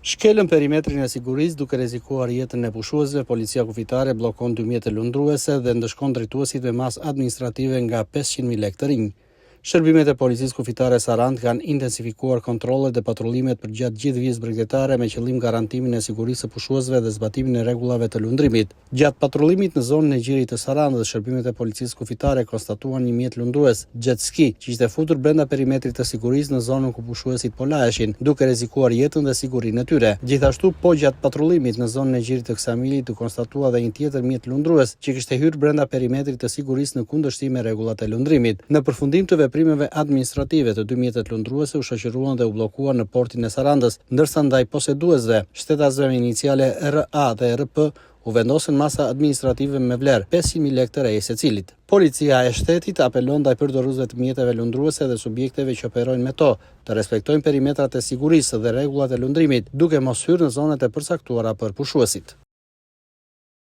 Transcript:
Shkelën perimetrin e sigurisë duke rrezikuar jetën e pushuesve, policia kufitare bllokon 2 mjete lundruese dhe ndëshkon drejtuesit me masë administrative nga 500.000 lekë të rinj. Shërbimet e policisë kufitare Sarandë kanë intensifikuar kontrollet dhe patrullimet për gjatë gjithë vijës bregdetare me qëllim garantimin e sigurisë së pushuesve dhe zbatimin e rregullave të lundrimit. Gjatë patrullimit në zonën e Gjirit të Sarandës, shërbimet e policisë kufitare konstatuan një mjet lundrues jet ski që ishte futur brenda perimetrit të sigurisë në zonën ku pushuesit po laheshin, duke rrezikuar jetën dhe sigurinë e tyre. Gjithashtu, gjatë patrullimit në zonën e Gjirit të Ksamilit u konstatua edhe një tjetër mjet lundrues që kishte hyrë brenda perimetrit të sigurisë në kundërshtim me rregullat e lundrimit. Në përfundim të veprimeve administrative, të 2 mjetet lundruese u shoqëruan dhe u bllokuan në portin e Sarandës, ndërsa ndaj poseduesve, shtetasve me iniciale RA dhe RP, u vendosen masa administrative me vlerë 500.000 lekë të reja secilit. Policia e shtetit apelon ndaj përdoruesve të mjeteve lundruese dhe subjekteve që operojnë me to të respektojnë perimetrat e sigurisë dhe rregullat e lundrimit, duke mos hyrë në zonet e përcaktuara për pushuesit.